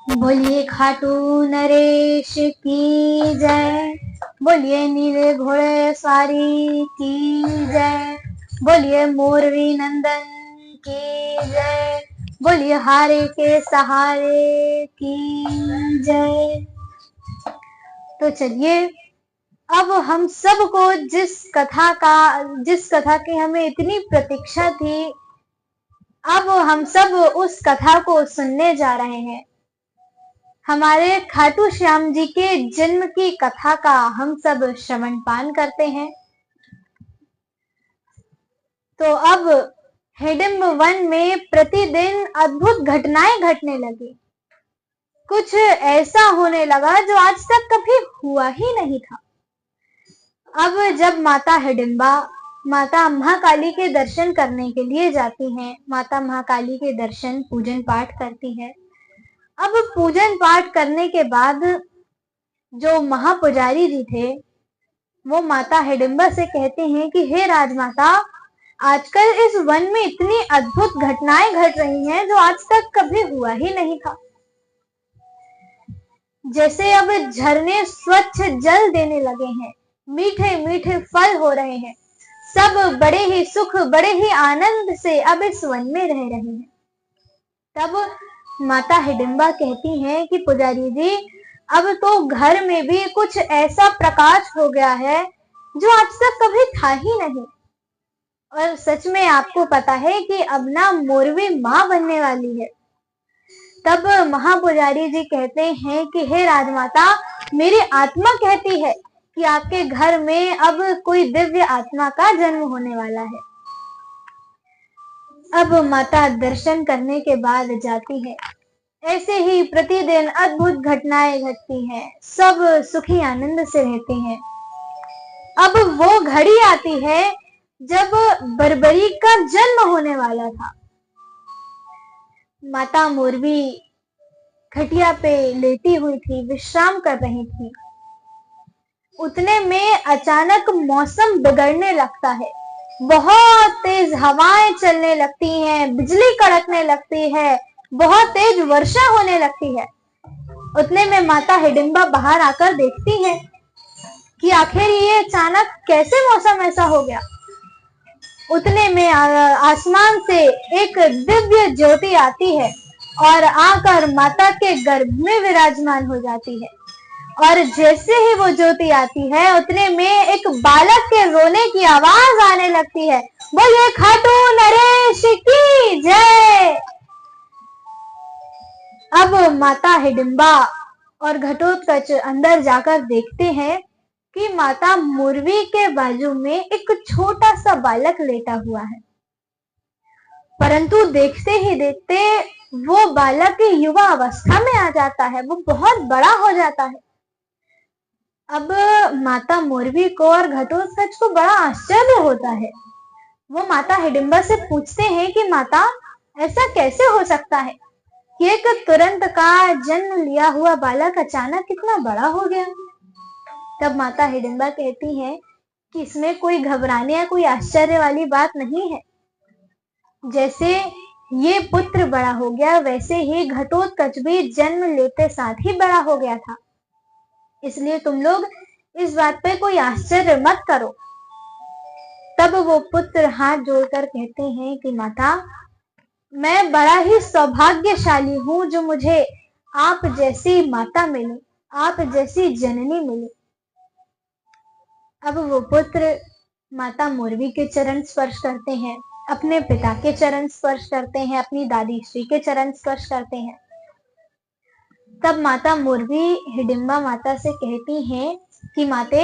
बोलिए खाटू नरेश की जय, बोलिए नीले घोड़े सवारी की जय, बोलिए मोरवी नंदन की जय, बोलिए हारे के सहारे की जय। तो चलिए, अब हम सबको जिस कथा की हमें इतनी प्रतीक्षा थी, अब हम सब उस कथा को सुनने जा रहे हैं। हमारे खाटू श्याम जी के जन्म की कथा का हम सब श्रवण पान करते हैं। तो अब हिडिंब वन में प्रतिदिन अद्भुत घटनाएं घटने लगी। कुछ ऐसा होने लगा जो आज तक कभी हुआ ही नहीं था। अब जब माता हिडिंबा माता महाकाली के दर्शन करने के लिए जाती हैं, माता महाकाली के दर्शन पूजन पाठ करती है। अब पूजन पाठ करने के बाद जो महापुजारी जी थे वो माता हिडिंबा से कहते हैं कि हे राजमाता, आजकल इस वन में इतनी अद्भुत घटनाएं घट रही हैं जो आज तक कभी हुआ ही नहीं था। जैसे अब झरने स्वच्छ जल देने लगे हैं, मीठे मीठे फल हो रहे हैं, सब बड़े ही सुख बड़े ही आनंद से अब इस वन में रह रहे हैं। तब माता हिडिंबा कहती हैं कि पुजारी जी, अब तो घर में भी कुछ ऐसा प्रकाश हो गया है जो आज तक कभी था ही नहीं। और सच में आपको पता है कि अब ना मोरवी माँ बनने वाली है। तब महापुजारी जी कहते हैं कि हे राजमाता, मेरी आत्मा कहती है कि आपके घर में अब कोई दिव्य आत्मा का जन्म होने वाला है। अब माता दर्शन करने के बाद जाती है। ऐसे ही प्रतिदिन अद्भुत घटनाएं घटती हैं, सब सुखी आनंद से रहते हैं। अब वो घड़ी आती है जब बर्बरी का जन्म होने वाला था। माता मोरवी खटिया पे लेटी हुई थी, विश्राम कर रही थी। उतने में अचानक मौसम बिगड़ने लगता है, बहुत तेज हवाएं चलने लगती हैं, बिजली कड़कने लगती है, बहुत तेज वर्षा होने लगती है। उतने में माता हिडिंबा बाहर आकर देखती है कि आखिर ये अचानक कैसे मौसम ऐसा हो गया। उतने में आसमान से एक दिव्य ज्योति आती है और आकर माता के गर्भ में विराजमान हो जाती है। और जैसे ही वो ज्योति आती है, उतने में एक बालक के रोने की आवाज आने लगती है, बोलिए खाटू नरेश की जय। अब माता हिडिंबा और घटोत्कच अंदर जाकर देखते हैं कि माता मोरवी के बाजू में एक छोटा सा बालक लेटा हुआ है। परंतु देखते ही देखते वो बालक युवा अवस्था में आ जाता है, वो बहुत बड़ा हो जाता है। अब माता मोरवी को और घटोत्कच को बड़ा आश्चर्य होता है। वो माता हिडिंबा से पूछते हैं कि माता, ऐसा कैसे हो सकता है कि एक तुरंत का जन्म लिया हुआ बालक अचानक कितना बड़ा हो गया। तब माता हिडिंबा कहती है कि इसमें कोई घबराने या कोई आश्चर्य वाली बात नहीं है। जैसे ये पुत्र बड़ा हो गया, वैसे ही घटोत्कच भी जन्म लेते साथ ही बड़ा हो गया था। इसलिए तुम लोग इस बात पे कोई आश्चर्य मत करो। तब वो पुत्र हाथ जोड़कर कहते हैं कि माता, मैं बड़ा ही सौभाग्यशाली हूँ जो मुझे आप जैसी माता मिली, आप जैसी जननी मिली। अब वो पुत्र माता मोरवी के चरण स्पर्श करते हैं, अपने पिता के चरण स्पर्श करते हैं, अपनी दादी श्री के चरण स्पर्श करते हैं। तब माता मोरवी हिडिंबा माता से कहती हैं कि माते,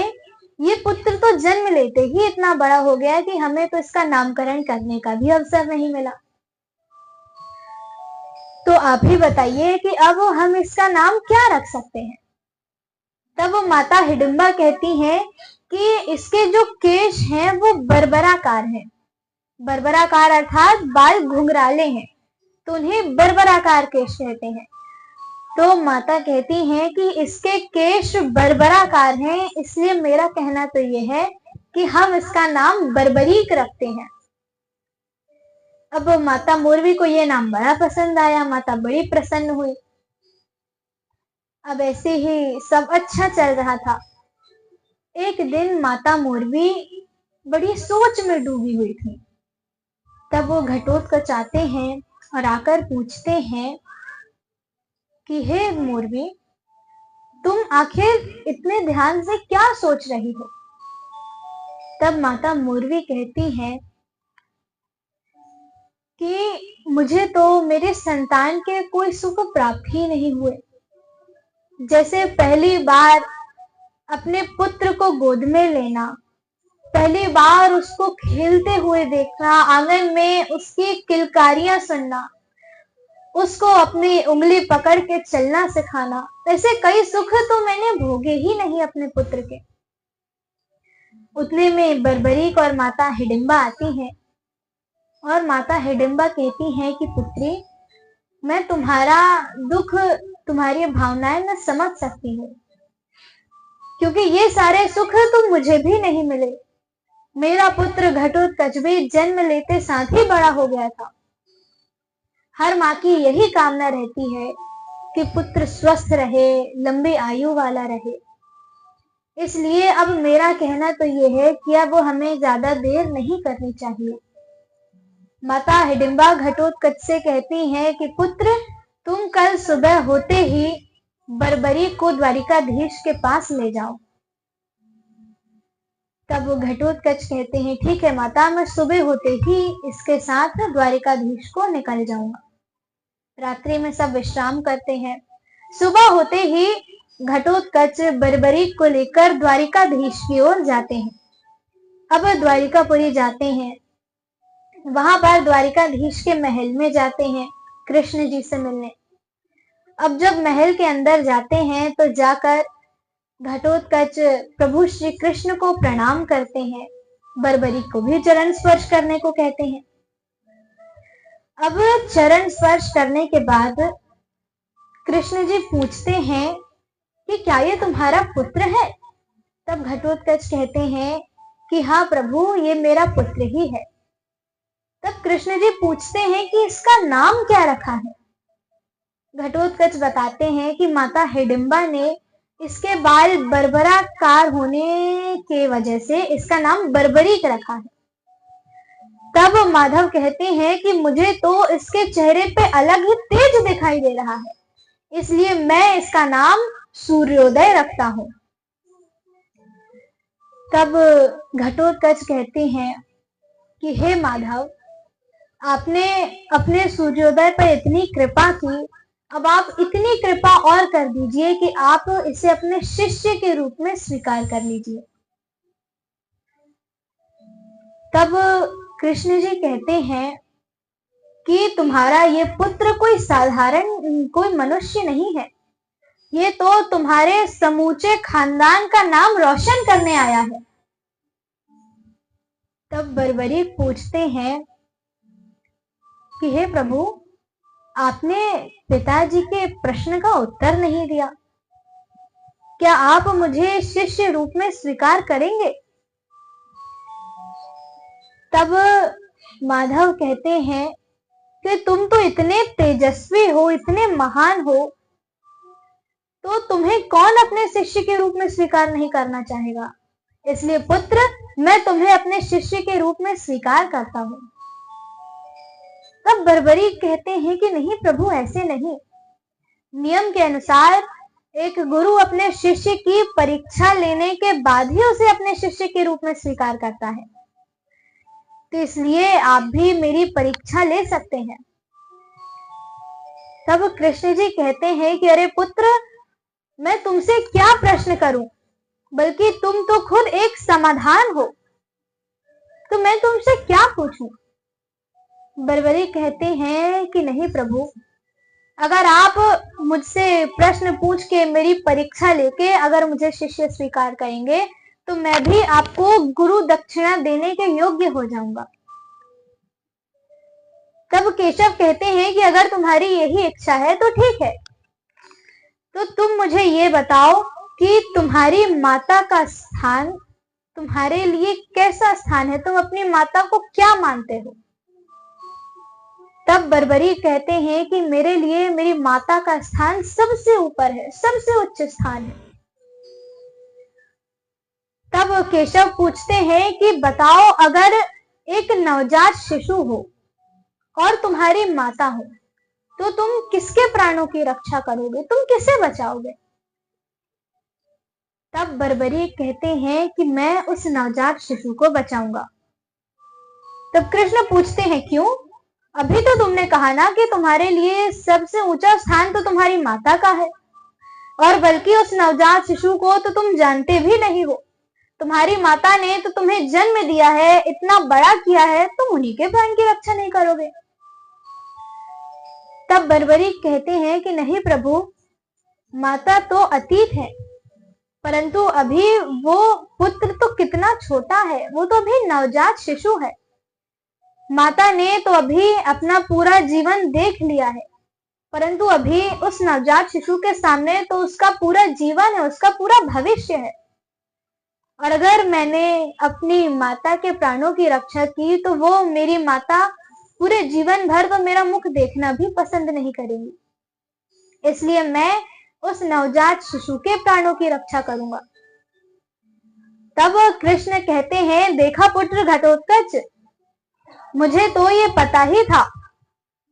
ये पुत्र तो जन्म लेते ही इतना बड़ा हो गया कि हमें तो इसका नामकरण करने का भी अवसर नहीं मिला। तो आप ही बताइए कि अब हम इसका नाम क्या रख सकते हैं। तब वो माता हिडिंबा कहती हैं कि इसके जो केश हैं वो बरबराकार हैं। बरबराकार अर्थात बाल घुंघराले हैं, तो उन्हें बरबराकार केश कहते हैं। तो माता कहती हैं कि इसके केश बरबराकार हैं, इसलिए मेरा कहना तो ये है कि हम इसका नाम बर्बरीक रखते हैं। अब माता मोरवी को ये नाम बड़ा पसंद आया, माता बड़ी प्रसन्न हुई। अब ऐसे ही सब अच्छा चल रहा था। एक दिन माता मोरवी बड़ी सोच में डूबी हुई थी। तब वो घटोत्कच आते हैं और आकर पूछते हैं कि हे मोरवी, तुम आखिर इतने ध्यान से क्या सोच रही हो? तब माता मोरवी कहती हैं कि मुझे तो मेरे संतान के कोई सुख प्राप्त ही नहीं हुए। जैसे पहली बार अपने पुत्र को गोद में लेना, पहली बार उसको खेलते हुए देखना, आंगन में उसकी किलकारियां सुनना, उसको अपनी उंगली पकड़ के चलना सिखाना, ऐसे कई सुख तो मैंने भोगे ही नहीं अपने पुत्र के। उतने में बर्बरीक और माता हिडिंबा आती हैं और माता हिडिंबा कहती हैं कि पुत्री, मैं तुम्हारा दुख, तुम्हारी भावनाएं मैं समझ सकती हूँ, क्योंकि ये सारे सुख तो मुझे भी नहीं मिले। मेरा पुत्र घटोत्कच भी जन्म लेते साथ ही बड़ा हो गया था। हर माँ की यही कामना रहती है कि पुत्र स्वस्थ रहे, लंबी आयु वाला रहे। इसलिए अब मेरा कहना तो ये है कि अब हमें ज्यादा देर नहीं करनी चाहिए। माता हिडिंबा घटोत्कच से कहती हैं कि पुत्र, तुम कल सुबह होते ही बर्बरीक को द्वारिकाधीश के पास ले जाओ। तब वो घटोत्कच कहते हैं, ठीक है माता, मैं सुबह होते ही इसके साथ द्वारिकाधीश को निकल जाऊंगा। रात्रि में सब विश्राम करते हैं। सुबह होते ही घटोत्कच बर्बरीक को लेकर द्वारिकाधीश की ओर जाते हैं। अब द्वारिकापुरी जाते हैं, वहां पर द्वारिकाधीश के महल में जाते हैं कृष्ण जी से मिलने। अब जब महल के अंदर जाते हैं तो जाकर घटोत्कच प्रभु श्री कृष्ण को प्रणाम करते हैं, बर्बरीक को भी चरण स्पर्श करने को कहते हैं। अब चरण स्पर्श करने के बाद कृष्ण जी पूछते हैं कि क्या ये तुम्हारा पुत्र है? तब घटोत्कच कहते हैं कि हाँ प्रभु, ये मेरा पुत्र ही है। तब कृष्ण जी पूछते हैं कि इसका नाम क्या रखा है? घटोत्कच बताते हैं कि माता हिडिंबा ने इसके बाल बर्बराकार होने के वजह से इसका नाम बर्बरीक रखा है। तब माधव कहते हैं कि मुझे तो इसके चेहरे पे अलग ही तेज दिखाई दे रहा है, इसलिए मैं इसका नाम सूर्योदय रखता हूं। तब घटोत्कच कहते हैं कि हे माधव, आपने अपने सूर्योदय पर इतनी कृपा की, अब आप इतनी कृपा और कर दीजिए कि आप इसे अपने शिष्य के रूप में स्वीकार कर लीजिए। तब कृष्ण जी कहते हैं कि तुम्हारा ये पुत्र कोई साधारण कोई मनुष्य नहीं है, ये तो तुम्हारे समूचे खानदान का नाम रोशन करने आया है। तब बर्बरीक पूछते हैं कि हे प्रभु, आपने पिताजी के प्रश्न का उत्तर नहीं दिया, क्या आप मुझे शिष्य रूप में स्वीकार करेंगे? तब माधव कहते हैं कि तुम तो इतने तेजस्वी हो, इतने महान हो, तो तुम्हें कौन अपने शिष्य के रूप में स्वीकार नहीं करना चाहेगा। इसलिए पुत्र, मैं तुम्हें अपने शिष्य के रूप में स्वीकार करता हूं। तब बर्बरीक कहते हैं कि नहीं प्रभु, ऐसे नहीं। नियम के अनुसार एक गुरु अपने शिष्य की परीक्षा लेने के बाद ही उसे अपने शिष्य के रूप में स्वीकार करता है, तो इसलिए आप भी मेरी परीक्षा ले सकते हैं। तब कृष्ण जी कहते हैं कि अरे पुत्र, मैं तुमसे क्या प्रश्न करूं, बल्कि तुम तो खुद एक समाधान हो, तो मैं तुमसे क्या पूछूं। बर्बरीक कहते हैं कि नहीं प्रभु, अगर आप मुझसे प्रश्न पूछ के मेरी परीक्षा लेके अगर मुझे शिष्य स्वीकार करेंगे तो मैं भी आपको गुरु दक्षिणा देने के योग्य हो जाऊंगा। तब केशव कहते हैं कि अगर तुम्हारी यही इच्छा है तो ठीक है, तो तुम मुझे ये बताओ कि तुम्हारी माता का स्थान तुम्हारे लिए कैसा स्थान है, तुम अपनी माता को क्या मानते हो। तब बर्बरी कहते हैं कि मेरे लिए मेरी माता का स्थान सबसे ऊपर है, सबसे उच्च स्थान है। तब केशव पूछते हैं कि बताओ, अगर एक नवजात शिशु हो और तुम्हारी माता हो तो तुम किसके प्राणों की रक्षा करोगे, तुम किसे बचाओगे? तब बर्बरी कहते हैं कि मैं उस नवजात शिशु को बचाऊंगा। तब कृष्ण पूछते हैं क्यों? अभी तो तुमने कहा ना कि तुम्हारे लिए सबसे ऊंचा स्थान तो तुम्हारी माता का है, और बल्कि उस नवजात शिशु को तो तुम जानते भी नहीं हो। तुम्हारी माता ने तो तुम्हें जन्म दिया है, इतना बड़ा किया है, तुम उन्हीं के प्राण की रक्षा नहीं करोगे? तब बर्बरी कहते हैं कि नहीं प्रभु, माता तो अतीत है, परंतु अभी वो पुत्र तो कितना छोटा है, वो तो अभी नवजात शिशु है। माता ने तो अभी अपना पूरा जीवन देख लिया है, परंतु अभी उस नवजात शिशु के सामने तो उसका पूरा जीवन है, उसका पूरा भविष्य है। और अगर मैंने अपनी माता के प्राणों की रक्षा की तो वो मेरी माता पूरे जीवन भर तो मेरा मुख देखना भी पसंद नहीं करेंगी। इसलिए मैं उस नवजात शिशु के प्राणों की रक्षा करूंगा। तब कृष्ण कहते हैं, देखा पुत्र घटोत्कच, मुझे तो ये पता ही था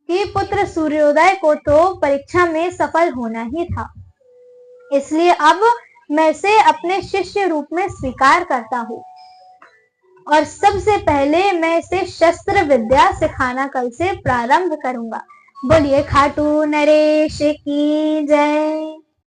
कि पुत्र सूर्योदय को तो परीक्षा में सफल होना ही था, इसलिए अब मैं इसे अपने शिष्य रूप में स्वीकार करता हूँ और सबसे पहले मैं इसे शस्त्र विद्या सिखाना कल से प्रारंभ करूंगा। बोलिए खाटू नरेश की जय।